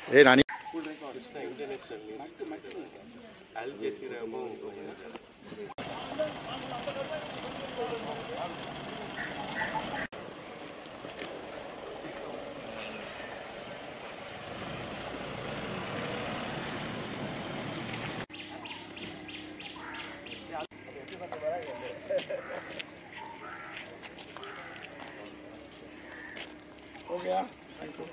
Hey, Nani. Okay, thank you.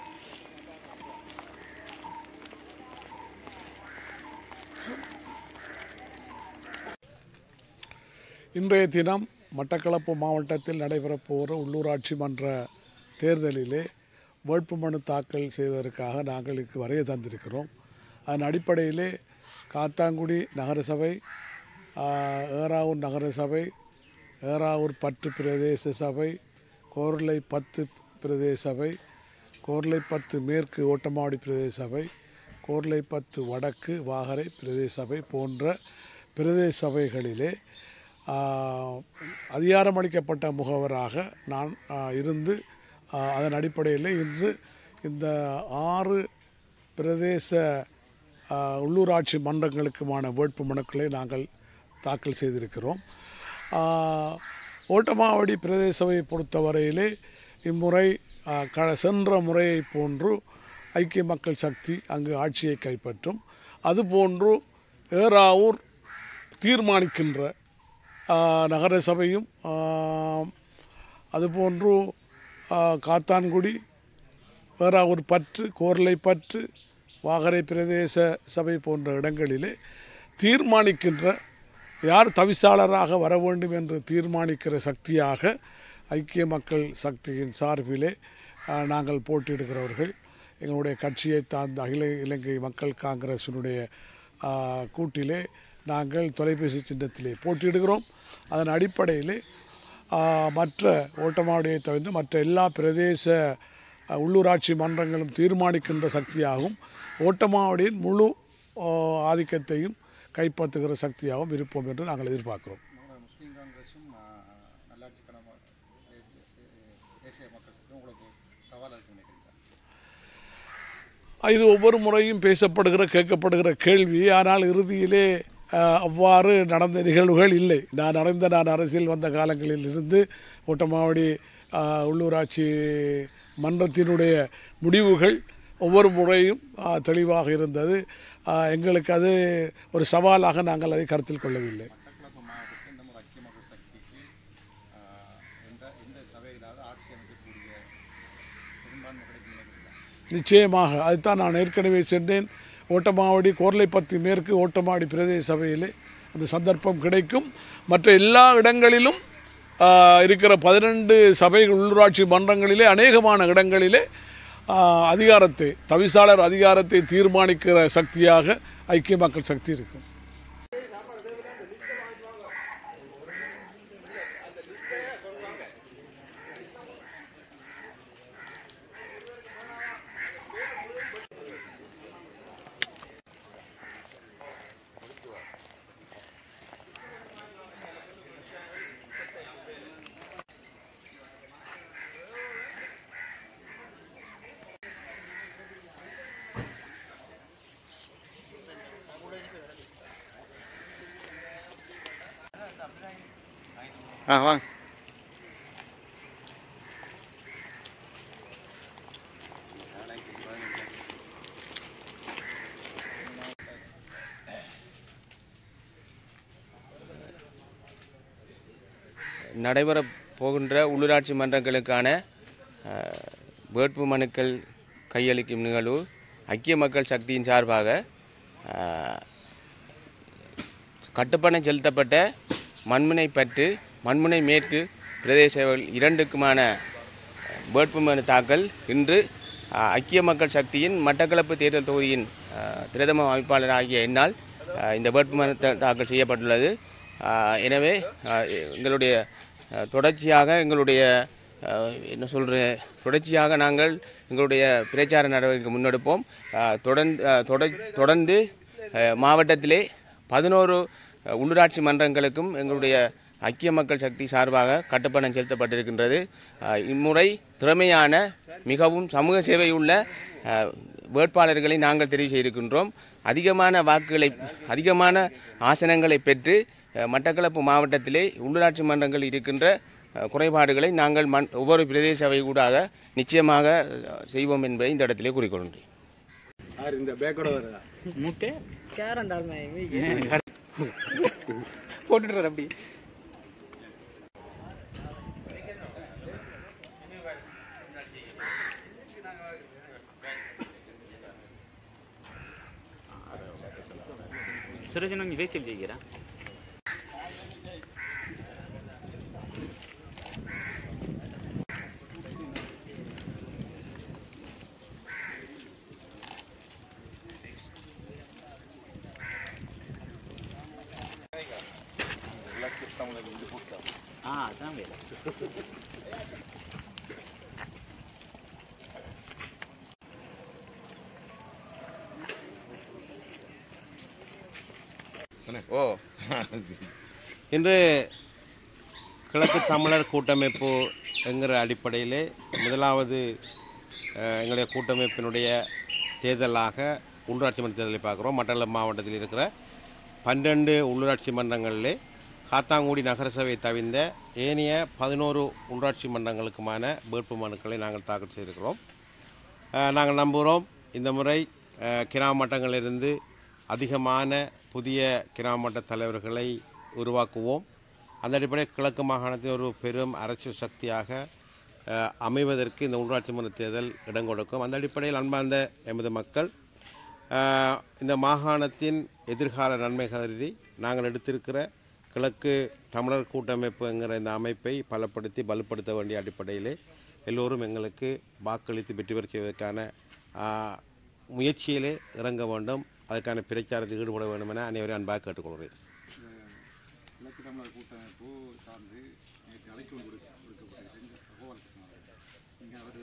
இன்றைய தினம் மட்டக்களப்பு மாவட்டத்தில் நடைபெறப் போகிற உள்ளூராட்சி மன்ற தேர்தலிலே வேட்புமனு தாக்கல் செய்வதற்காக நாங்கள் வருகை தந்திருக்கிறோம். அதன் அடிப்படையிலே காத்தாங்குடி நகரசபை, ஏறாவூர் நகரசபை, ஏறாவூர் 10 பிரதேச சபை, கோர்லை 10 பிரதேச சபை, கோர்லை 10 மேற்கு ஓட்டமாவடி பிரதேச சபை, கோர்லை 10 வடக்கு வாகரை பிரதேச சபை போன்ற பிரதேச சபைகளிலே அதிகாரமளிக்கப்பட்ட முகவராக நான் இருந்து அதன் அடிப்படையில் இன்று இந்த 6 பிரதேச உள்ளூராட்சி மன்றங்களுக்குமான வேட்பு மனுக்களை நாங்கள் தாக்கல் செய்திருக்கிறோம். ஓட்டமாவடி பிரதேச சபையை பொறுத்தவரையிலே இம்முறை சென்ற முறையை போன்று ஐக்கிய மக்கள் சக்தி அங்கு ஆட்சியை கைப்பற்றும். அதுபோன்று ஏறாவூர் தீர்மானிக்கின்ற நகர சபையும், அதுபோன்று காத்தான்குடி, ஏறாவூர் 10, கோர்லை 10, வாகரை பிரதேச சபை போன்ற இடங்களிலே தீர்மானிக்கின்ற யார் தவிசாளராக வர வேண்டும் என்று தீர்மானிக்கிற சக்தியாக ஐக்கிய மக்கள் சக்தியின் சார்பிலே நாங்கள் போட்டியிடுகிறவர்கள். எங்களுடைய கட்சியை சார்ந்த அகில இலங்கை மக்கள் காங்கிரசினுடைய கூட்டிலே நாங்கள் தொலைபேசி சின்னத்திலே போட்டியிடுகிறோம். அதன் அடிப்படையிலே மற்ற ஓட்டமாவடியை தவிர்த்து மற்ற எல்லா பிரதேச உள்ளூராட்சி மன்றங்களும் தீர்மானிக்கின்ற சக்தியாகவும் ஓட்டமாவடியின் முழு ஆதிக்கத்தையும் கைப்பற்றுகிற சக்தியாகவும் இருப்போம் என்று நாங்கள் எதிர்பார்க்கிறோம். இது ஒவ்வொரு முறையும் பேசப்படுகிற கேட்கப்படுகிற கேள்வி. ஆனால் இறுதியிலே அவ்வாறு நடந்த நிகழ்வுகள் இல்லை. நான் அரசியல் வந்த காலங்களில் இருந்து ஓட்டமாவடி உள்ளூராட்சி மன்றத்தினுடைய முடிவுகள் ஒவ்வொரு முறையும் தெளிவாக இருந்தது. எங்களுக்கு அது ஒரு சவாலாக நாங்கள் அதை கருத்தில் கொள்ளவில்லை. நிச்சயமாக அதுதான் நான் ஏற்கனவே சென்றேன். ஓட்டமாவடி கோர்லை 10 மேற்கு ஓட்டமாவடி பிரதேச சபையிலே அந்த சந்தர்ப்பம் கிடைக்கும். மற்ற எல்லா இடங்களிலும் இருக்கிற 12 சபைகள் உள்ளூராட்சி மன்றங்களிலே அநேகமான இடங்களிலே அதிகாரத்தை தவிசாளர் அதிகாரத்தை தீர்மானிக்கிற சக்தியாக ஐக்கிய மக்கள் சக்தி இருக்கும். வாங்க. நடைபெறப் போகின்ற உள்ளூராட்சி மன்றங்களுக்கான வேட்பு மனுக்கள் கையளிக்கும் நிகழ்வு ஐக்கிய மக்கள் சக்தியின் சார்பாக கட்டுப்பணம் செலுத்தப்பட்ட மண்முனை 10, மண்முனை மேற்கு பிரதேச 2க்குமான வேட்புமனு தாக்கல் இன்று ஐக்கிய மக்கள் சக்தியின் மட்டக்களப்பு தேர்தல் தொகுதியின் பிரதம அமைப்பாளர் ஆகிய என்னால் இந்த வேட்புமனு தாக்கல் செய்யப்பட்டுள்ளது. எனவே எங்களுடைய தொடர்ச்சியாக தொடர்ச்சியாக நாங்கள் எங்களுடைய பிரச்சார நடவடிக்கை முன்னெடுப்போம். தொடர்ந்து மாவட்டத்திலே 11 உள்ளூராட்சி மன்றங்களுக்கும் எங்களுடைய ஐக்கிய மக்கள் சக்தி சார்பாக கட்டுப்பணம் செலுத்தப்பட்டிருக்கின்றது. இம்முறை திறமையான மிகவும் சமூக சேவையுள்ள வேட்பாளர்களை நாங்கள் தெரிவு செய்திருக்கின்றோம். அதிகமான ஆசனங்களை பெற்று மட்டக்களப்பு மாவட்டத்திலே உள்ளூராட்சி மன்றங்கள் இருக்கின்ற குறைபாடுகளை நாங்கள் ஒவ்வொரு பிரதேச சபை கூடாக நிச்சயமாக செய்வோம் என்பதை இந்த இடத்திலே கூறிக்கொள்கின்றேன். அப்படி சுரேஷன் நீ பேசி ஜெயிக்கிறா அதான் வேலை இன்று கிழக்கு தமிழர் கூட்டமைப்பு என்கிற அடிப்படையிலே முதலாவது எங்களுடைய கூட்டமைப்பினுடைய தேர்தலாக உள்ளூராட்சி மன்ற தேர்தலை பார்க்குறோம். மட்டக்களப்பு மாவட்டத்தில் இருக்கிற 12 உள்ளூராட்சி மன்றங்களிலே காத்தாங்குடி நகரசபை தவிர்ந்த ஏனைய 11 உள்ளூராட்சி மன்றங்களுக்குமான வேட்பு மனுக்களை நாங்கள் தாக்கல் செய்திருக்கிறோம். நாங்கள் நம்புகிறோம் இந்த முறை கிராம மட்டங்களிலிருந்து அதிகமான புதிய கிராம மட்ட தலைவர்களை உருவாக்குவோம். அந்த அடிப்படையில் கிழக்கு மாகாணத்தின் ஒரு பெரும் அரசியல் சக்தியாக அமைவதற்கு இந்த உள்ளூராட்சி மன்ற தேர்தல் இடம் கொடுக்கும். அந்த அடிப்படையில் அன்பார்ந்த எமது மக்கள், இந்த மாகாணத்தின் எதிர்கால நன்மை கருதி நாங்கள் எடுத்திருக்கிற கிழக்கு தமிழர் கூட்டமைப்பு என்கிற இந்த அமைப்பை வலுப்படுத்த வேண்டிய அடிப்படையிலே எல்லோரும் எங்களுக்கு வாக்களித்து வெற்றி பெற செய்வதற்கான முயற்சியிலே இறங்க வேண்டும். அதற்கான பிரச்சாரத்தில் ஈடுபட வேண்டும் என அனைவரும் அன்பாக கேட்டுக்கொள்கிறேன். கிழக்கு தமிழர் கூட்டமைப்பு சார்ந்து நேற்று அழைப்பு கொடுக்கப்பட்டிருக்கின்ற இங்கே அவர்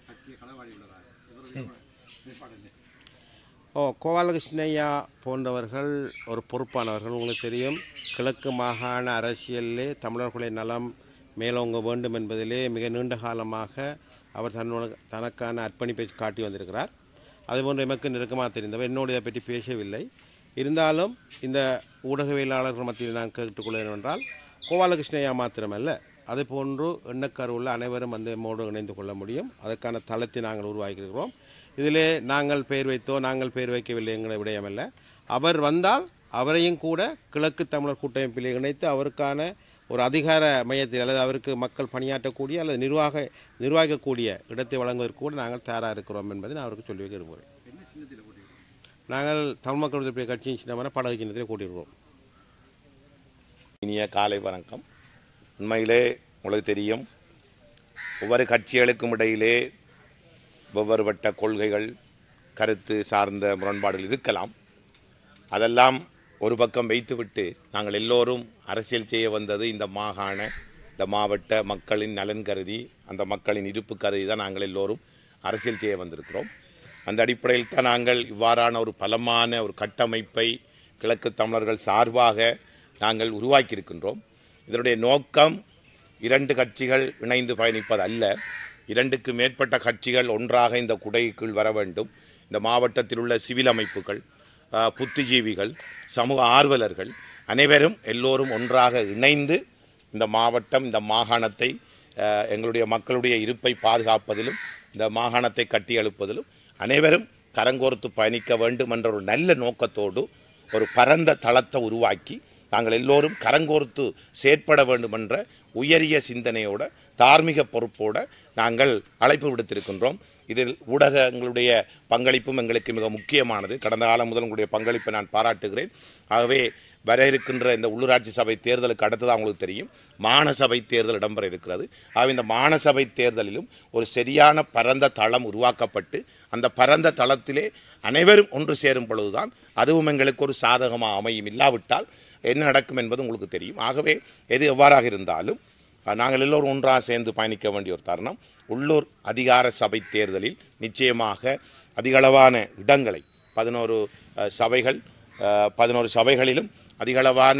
கட்சியை களவாடி உள்ளதாக கோபாலகிருஷ்ணய்யா போன்றவர்கள் ஒரு பொறுப்பானவர்கள். உங்களுக்கு தெரியும், கிழக்கு மாகாண அரசியலிலே தமிழர்களுடைய நலம் மேலோங்க வேண்டும் என்பதிலே மிக நீண்ட காலமாக அவர் தனக்கான அர்ப்பணிப்பை காட்டி வந்திருக்கிறார். அதுபோன்று எமக்கு நெருக்கமாக தெரிந்தவர். என்னோடு இதை பற்றி பேசவில்லை. இருந்தாலும் இந்த ஊடகவியலாளர்கள் மத்தியில் நான் கேட்டுக்கொள்கிறேன் என்றால், கோபாலகிருஷ்ணய்யா மாத்திரமல்ல, அதுபோன்று எண்ணக்கரு உள்ள அனைவரும் வந்து எம்மோடு இணைந்து கொள்ள முடியும். அதற்கான தளத்தை நாங்கள் உருவாக்கியிருக்கிறோம். இதிலே நாங்கள் பெயர் வைக்கவில்லை என்கிற விடயமல்ல. அவர் வந்தால் அவரையும் கூட கிழக்கு தமிழர் கூட்டமைப்பில் இணைத்து அவருக்கான ஒரு அதிகார மையத்தில் அல்லது அவருக்கு மக்கள் பணியாற்றக்கூடிய அல்லது நிர்வாகிக்கக்கூடிய இடத்தை வழங்குவதற்கு கூட நாங்கள் தயாராக இருக்கிறோம் என்பதை நான் அவருக்கு சொல்லி வைக்க விரும்புகிறேன். நாங்கள் தமிழ் மக்கள் விடுதலை கட்சியின் சின்னமான படகு சின்னத்தில் கூட்டியிருக்கிறோம். இனிய காலை வணக்கம். உண்மையிலே உங்களுக்கு தெரியும், ஒவ்வொரு கட்சிகளுக்கும் இடையிலே வெவ்வேறுபட்ட கொள்கைகள், கருத்து சார்ந்த முரண்பாடுகள் இருக்கலாம். அதெல்லாம் ஒரு பக்கம் வைத்துவிட்டு நாங்கள் எல்லோரும் அரசியல் செய்ய வந்தது இந்த மாவட்ட மக்களின் நலன் கருதி, அந்த மக்களின் இருப்பு கருதி தான் நாங்கள் எல்லோரும் அரசியல் செய்ய வந்திருக்கிறோம். அந்த அடிப்படையில் தான் நாங்கள் இவ்வாறான ஒரு பலமான ஒரு கட்டமைப்பை கிழக்கு தமிழர்கள் சார்பாக நாங்கள் உருவாக்கியிருக்கின்றோம். இதனுடைய நோக்கம் 2 கட்சிகள் இணைந்து பயணிப்பது அல்ல. 2க்கு மேற்பட்ட கட்சிகள் ஒன்றாக இந்த குடைக்குள் வர வேண்டும். இந்த மாவட்டத்தில் உள்ள சிவில் அமைப்புகள், புத்திஜீவிகள், சமூக ஆர்வலர்கள் அனைவரும் எல்லோரும் ஒன்றாக இணைந்து இந்த மாவட்டம், இந்த மாகாணத்தை, எங்களுடைய மக்களுடைய இருப்பை பாதுகாப்பதிலும் இந்த மாகாணத்தை கட்டியெழுப்பதிலும் அனைவரும் கரங்கோர்த்து பயணிக்க வேண்டும் என்ற ஒரு நல்ல நோக்கத்தோடு ஒரு பரந்த தளத்தை உருவாக்கி நாங்கள் எல்லோரும் கரங்கோர்த்து செயற்பட வேண்டும் என்ற உயரிய சிந்தனையோடு, தார்மீக பொறுப்போடு நாங்கள் அழைப்பு விடுத்திருக்கின்றோம். இதில் ஊடகங்களுடைய பங்களிப்பும் எங்களுக்கு மிக முக்கியமானது. கடந்த காலம் முதல் உங்களுடைய பங்களிப்பை நான் பாராட்டுகிறேன். ஆகவே வர இருக்கின்ற இந்த உள்ளூராட்சி சபை தேர்தலுக்கு அடுத்ததாக உங்களுக்கு தெரியும் மாநசபை தேர்தல் இடம்பெற இருக்கிறது. ஆக இந்த மாநசபை தேர்தலிலும் ஒரு சரியான பரந்த தளம் உருவாக்கப்பட்டு அந்த பரந்த தளத்திலே அனைவரும் ஒன்று சேரும் பொழுதுதான் அதுவும் எங்களுக்கு ஒரு சாதகமாக அமையும். இல்லாவிட்டால் என்ன நடக்கும் என்பது உங்களுக்கு தெரியும். ஆகவே எது எவ்வாறாக இருந்தாலும் நாங்கள் எல்லோரும் ஒன்றாக சேர்ந்து பயணிக்க வேண்டிய ஒரு தருணம். உள்ளூர் அதிகார சபை தேர்தலில் நிச்சயமாக அதிகளவான இடங்களை 11 சபைகளிலும் அதிகளவான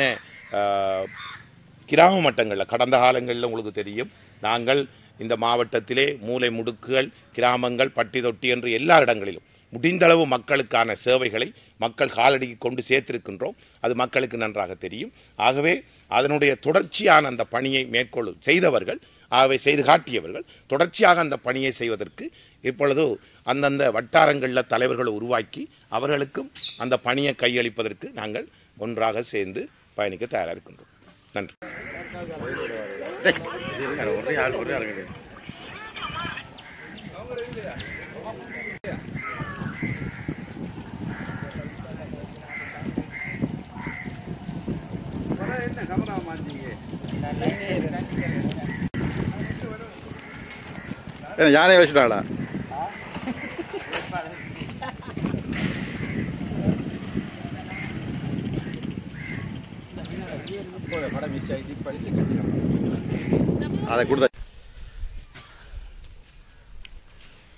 கிராம மட்டங்களில் கடந்த காலங்களில் உங்களுக்கு தெரியும் நாங்கள் இந்த மாவட்டத்திலே மூலை முடுக்குகள் கிராமங்கள் பட்டி தொட்டி என்று எல்லா இடங்களிலும் முடிந்தளவு மக்களுக்கான சேவைகளை மக்கள் காலடிக்கு கொண்டு சேர்த்திருக்கின்றோம். அது மக்களுக்கு நன்றாக தெரியும். ஆகவே அதனுடைய தொடர்ச்சியான அந்த பணியை செய்தவர்கள் ஆகவே செய்து காட்டியவர்கள் தொடர்ச்சியாக அந்த பணியை செய்வதற்கு இப்பொழுது அந்தந்த வட்டாரங்களில் தலைவர்களை உருவாக்கி அவர்களுக்கும் அந்த பணியை கையளிப்பதற்கு நாங்கள் ஒன்றாக சேர்ந்து பயணிக்க தயாராக இருக்கின்றோம். நன்றி. யானை வச்சுட்டாளா? அதை கொடுத்த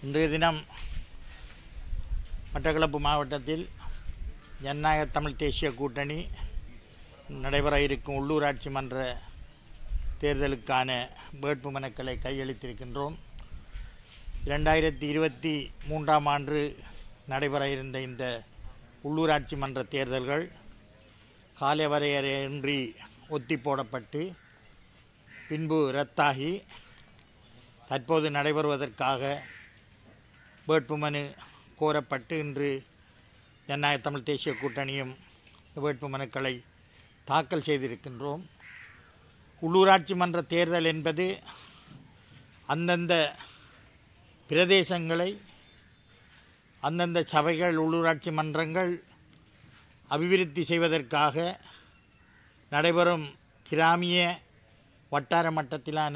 இன்றைய தினம் மட்டக்களப்பு மாவட்டத்தில் ஜனநாயக தமிழ் தேசிய கூட்டணி நடைபெற இருக்கும் உள்ளூராட்சி மன்ற தேர்தலுக்கான வேட்புமனுக்களை கையளித்திருக்கின்றோம். 2023ஆம் ஆண்டு நடைபெற இருந்த இந்த உள்ளூராட்சி மன்ற தேர்தல்கள் காலவரையறையின்றி ஒத்தி போடப்பட்டு பின்பு ரத்தாகி தற்போது நடைபெறுவதற்காக வேட்புமனு கோரப்பட்டு இன்று ஜனநாயக தமிழ் தேசிய கூட்டணியும் வேட்புமனுக்களை தாக்கல் செய்திருக்கின்றோம். உள்ளூராட்சி மன்ற தேர்தல் என்பது அந்தந்த பிரதேசங்களை அந்தந்த சபைகள் உள்ளூராட்சி மன்றங்கள் அபிவிருத்தி செய்வதற்காக நடைபெறும் கிராமிய வட்டார மட்டத்திலான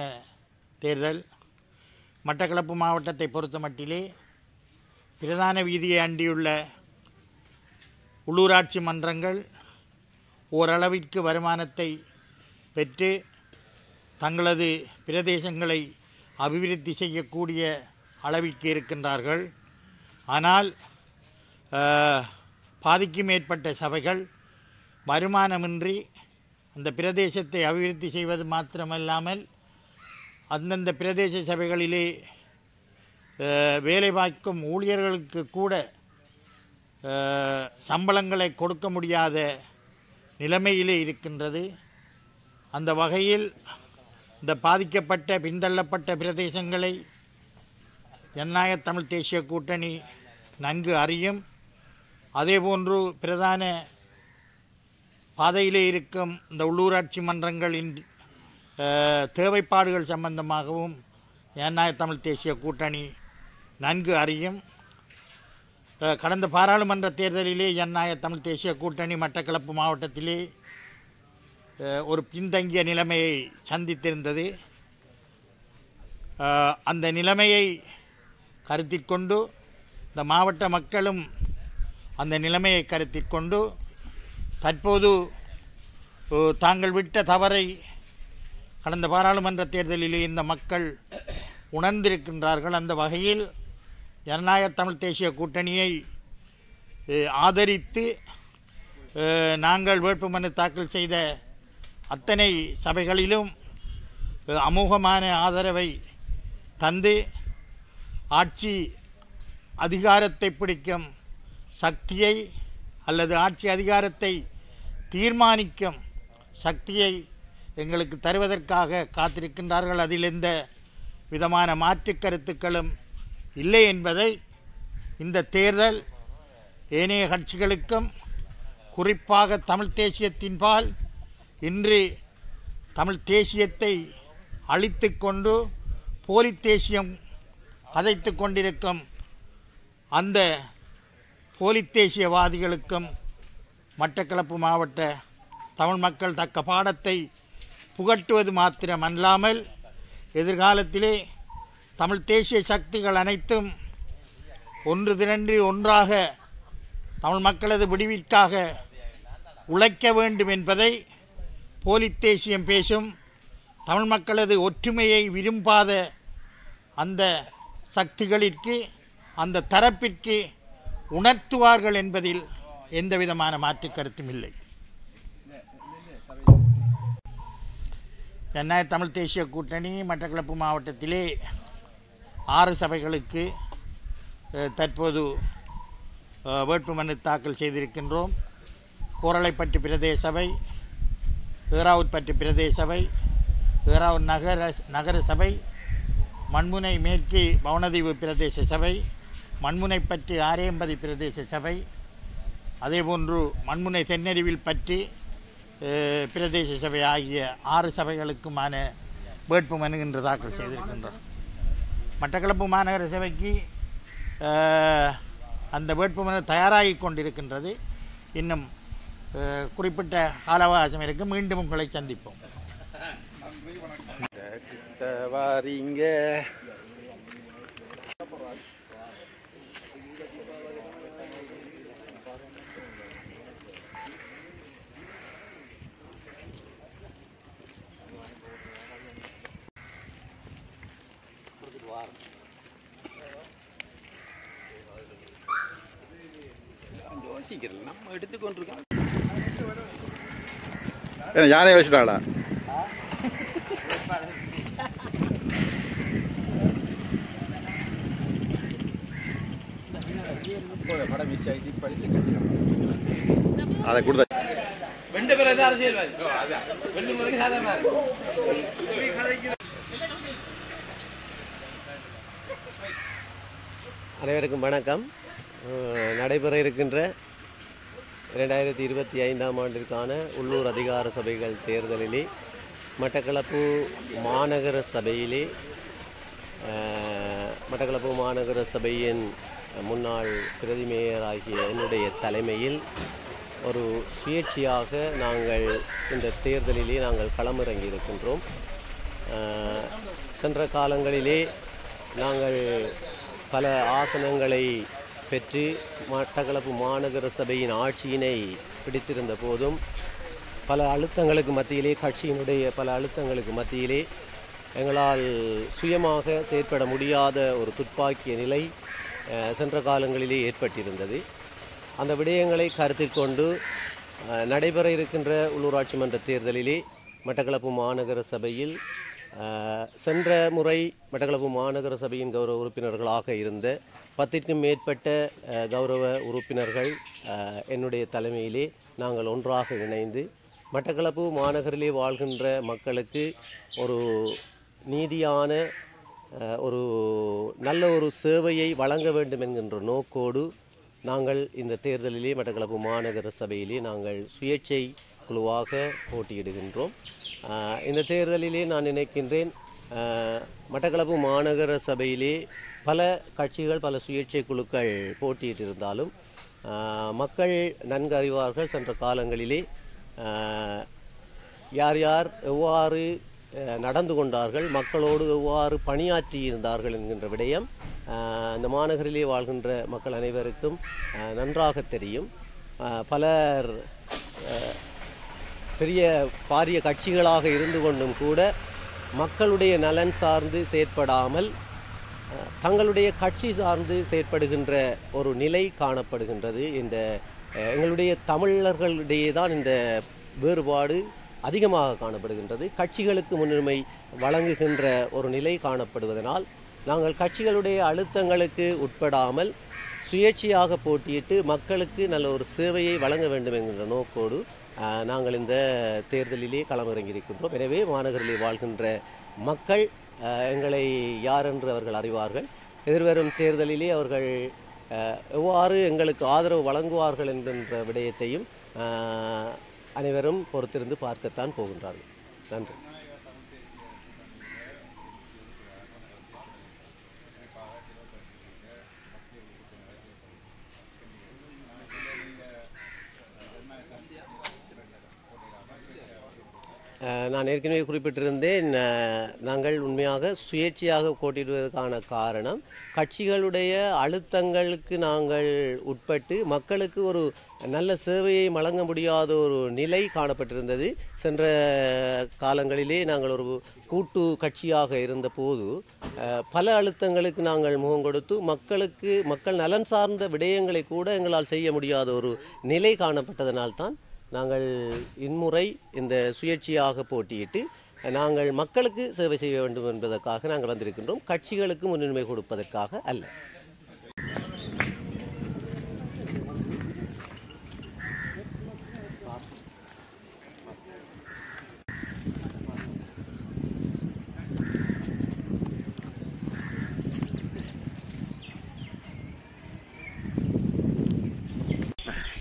தேர்தல். மட்டக்களப்பு மாவட்டத்தை பொறுத்த மட்டிலே பிரதான வீதியை அண்டியுள்ள உள்ளூராட்சி மன்றங்கள் ஓரளவிற்கு வருமானத்தை பெற்று தங்களது பிரதேசங்களை அபிவிருத்தி செய்யக்கூடிய அளவிற்கு இருக்கின்றார்கள். ஆனால் பாதிக்கு மேற்பட்ட சபைகள் வருமானமின்றி அந்த பிரதேசத்தை அபிவிருத்தி செய்வது மாத்திரமல்லாமல் அந்தந்த பிரதேச சபைகளிலே வேலை பார்க்கும் ஊழியர்களுக்கு கூட சம்பளங்களை கொடுக்க முடியாத நிலைமையிலே இருக்கின்றது. அந்த வகையில் இந்த பாதிக்கப்பட்ட பின்தள்ளப்பட்ட பிரதேசங்களை ஜனநாயக தமிழ் தேசிய கூட்டணி நன்கு அறியும். அதேபோன்று பிரதான பாதையிலே இருக்கும் இந்த உள்ளூராட்சி மன்றங்களின் தேவைப்பாடுகள் சம்பந்தமாகவும் ஜனநாயக தமிழ் தேசிய கூட்டணி நன்கு அறியும். கடந்த பாராளுமன்ற தேர்தலிலே ஜனநாயக தமிழ் தேசிய கூட்டணி மட்டக்களப்பு மாவட்டத்திலே ஒரு பின்தங்கிய நிலைமையை சந்தித்திருந்தது. அந்த நிலைமையை கருத்தில் கொண்டு இந்த மாவட்ட மக்களும் அந்த நிலைமையை கருத்தில் கொண்டு தற்போது தாங்கள் விட்ட தவறை கடந்த பாராளுமன்ற தேர்தலிலே இந்த மக்கள் உணர்ந்திருக்கின்றார்கள். அந்த வகையில் ஜனநாயக தமிழ் தேசிய கூட்டணியை ஆதரித்து நாங்கள் வேட்புமனு தாக்கல் செய்த அத்தனை சபைகளிலும் அமோகமான ஆதரவை தந்து ஆட்சி அதிகாரத்தை பிடிக்கும் சக்தியை அல்லது ஆட்சி அதிகாரத்தை தீர்மானிக்கும் சக்தியை எங்களுக்கு தருவதற்காக காத்திருக்கின்றார்கள். அதில் எந்த விதமான மாற்று கருத்துக்களும் இல்லை என்பதை இந்த தேர்தல் ஏனைய கட்சிகளுக்கும் குறிப்பாக தமிழ் தேசியத்தின்பால் இன்று தமிழ் தேசியத்தை அழித்து கொண்டு போலி தேசியம் கதைத்து கொண்டிருக்கும் அந்த போலி தேசியவாதிகளுக்கும் மட்டக்களப்பு மாவட்ட தமிழ் மக்கள் தக்க பாடத்தை புகட்டுவது மாத்திரமல்லாமல் எதிர்காலத்திலே தமிழ் தேசிய சக்திகள் அனைத்தும் ஒன்று திரண்டு ஒன்றாக தமிழ் மக்களது விடுவிற்காக உழைக்க வேண்டும் என்பதை போலித் தேசியம் பேசும் தமிழ் மக்களது ஒற்றுமையை விரும்பாத அந்த சக்திகளிற்கு அந்த தரப்பிற்கு உணர்த்துவார்கள் என்பதில் எந்தவிதமான மாற்று கருத்தும் இல்லை. ஜனநாயக தமிழ் தேசிய கூட்டணி மட்டக்களப்பு மாவட்டத்திலே 6 சபைகளுக்கு தற்போது வேட்புமனு தாக்கல் செய்திருக்கின்றோம். கோரளைப்பட்டு பிரதேச சபை, ஏறாவூர்பட்டு பிரதேச சபை, ஏறாவூர் நகர சபை, மண்முனை மேற்கு பவனதீவு பிரதேச சபை, மண்முனைப்பட்டு ஆரேம்பதி பிரதேச சபை, அதேபோன்று மண்முனை தென்னறிவில் பற்றி பிரதேச சபை ஆகிய 6 சபைகளுக்குமான வேட்புமனு இன்று தாக்கல் செய்திருக்கின்றோம். மட்டக்களப்பு மாநகர சபைக்கு அந்த வேட்புமனு தயாராகி கொண்டிருக்கின்றது. இன்னும் குறிப்பிட்ட கால அவகாசம் இருக்கு. மீண்டும் உங்களை சந்திப்போம். வாரீங்க யோசிக்கிறேன் நம்ம எடுத்துக்கொண்டிருக்கோம். யானே வச்சுட்டாடா அதை கொடுத்த அனைவருக்கும் வணக்கம். நடைபெற இருக்கின்ற 2025ஆம் ஆண்டிற்கான உள்ளூர் அதிகார சபைகள் தேர்தலிலே மட்டக்களப்பு மாநகர சபையிலே மட்டக்களப்பு மாநகர சபையின் முன்னாள் பிரதி மேயர் ஆகிய என்னுடைய தலைமையில் ஒரு சுயேட்சையாக நாங்கள் இந்த தேர்தலிலே நாங்கள் களமிறங்கி இருக்கின்றோம். சென்ற காலங்களிலே நாங்கள் பல ஆசனங்களை பெற்று மட்டக்களப்பு மாநகர சபையின் ஆட்சியினை பிடித்திருந்த போதும் பல அழுத்தங்களுக்கு மத்தியிலே, கட்சியினுடைய பல அழுத்தங்களுக்கு மத்தியிலே எங்களால் சுயமாக செயற்பட முடியாத ஒரு துப்பாக்கிய நிலை சென்ற காலங்களிலே ஏற்பட்டிருந்தது. அந்த விடயங்களை கருத்தில் கொண்டு நடைபெற இருக்கின்ற உள்ளூராட்சி மன்ற தேர்தலிலே மட்டக்களப்பு மாநகர சபையில் சென்ற முறை மட்டக்களப்பு மாநகர சபையின் கௌரவ உறுப்பினர்களாக இருந்த 10க்கும் மேற்பட்ட கௌரவ உறுப்பினர்கள் என்னுடைய தலைமையிலே நாங்கள் ஒன்றாக இணைந்து மட்டக்களப்பு மாநகரிலே வாழ்கின்ற மக்களுக்கு ஒரு நீதியான ஒரு நல்ல ஒரு சேவையை வழங்க வேண்டும் என்கின்ற நோக்கோடு நாங்கள் இந்த தேர்தலிலே மட்டக்களப்பு மாநகர சபையிலே நாங்கள் சுயேட்சை குழுவாக போட்டியிடுகின்றோம். இந்த தேர்தலிலே நான் நினைக்கின்றேன் மட்டக்களப்பு மாநகர சபையிலே பல கட்சிகள் பல சுயேட்சை குழுக்கள் போட்டியிட்டிருந்தாலும் மக்கள் நன்கு அறிவார்கள் சென்ற காலங்களிலே யார் யார் எவ்வாறு நடந்து கொண்டார்கள், மக்களோடு எவ்வாறு பணியாற்றி இருந்தார்கள் என்கின்ற விடயம் இந்த மாநகரிலே வாழ்கின்ற மக்கள் அனைவருக்கும் நன்றாக தெரியும். பலர் பெரிய பாரிய கட்சிகளாக இருந்து கொண்டும் கூட மக்களுடைய நலன் சார்ந்து செயற்படாமல் தங்களுடைய கட்சி சார்ந்து செயற்படுகின்ற ஒரு நிலை காணப்படுகின்றது. இந்த எங்களுடைய தமிழர்களிடையே தான் இந்த வேறுபாடு அதிகமாக காணப்படுகின்றது. கட்சிகளுக்கு முன்னுரிமை வழங்குகின்ற ஒரு நிலை காணப்படுவதனால் நாங்கள் கட்சிகளுடைய அழுத்தங்களுக்கு உட்படாமல் சுயேட்சையாக போட்டியிட்டு மக்களுக்கு நல்ல ஒரு சேவையை வழங்க வேண்டும் என்கின்ற நோக்கோடு நாங்கள் இந்த தேர்தலிலே களமிறங்கியிருக்கின்றோம். எனவே மாநகரிலே வாழ்கின்ற மக்கள் எங்களை யார் என்று அவர்கள் அறிவார்கள். எதிர்வரும் தேர்தலிலே அவர்கள் எவ்வாறு எங்களுக்கு ஆதரவு வழங்குவார்கள் என்கின்ற விடயத்தையும் அனைவரும் பொறுத்திருந்து பார்க்கத்தான் போகின்றார்கள். நன்றி. நான் ஏற்கனவே குறிப்பிட்டிருந்தேன், நாங்கள் உண்மையாக சுயேட்சையாக போட்டியிடுவதற்கான காரணம் கட்சிகளுடைய அழுத்தங்களுக்கு நாங்கள் உட்பட்டு மக்களுக்கு ஒரு நல்ல சேவையை வழங்க முடியாத ஒரு நிலை காணப்பட்டிருந்தது. சென்ற காலங்களிலே நாங்கள் ஒரு கூட்டு கட்சியாக இருந்தபோது பல அழுத்தங்களுக்கு நாங்கள் முகம் கொடுத்து மக்கள் நலன் சார்ந்த விடயங்களை கூட எங்களால் செய்ய முடியாத ஒரு நிலை காணப்பட்டதனால்தான் நாங்கள் இம்முறை இந்த சுயேட்சையாக போட்டியிட்டு நாங்கள் மக்களுக்கு சேவை செய்ய வேண்டும் என்பதற்காக நாங்கள் வந்திருக்கின்றோம், கட்சிகளுக்கு முன்னுரிமை கொடுப்பதற்காக அல்ல.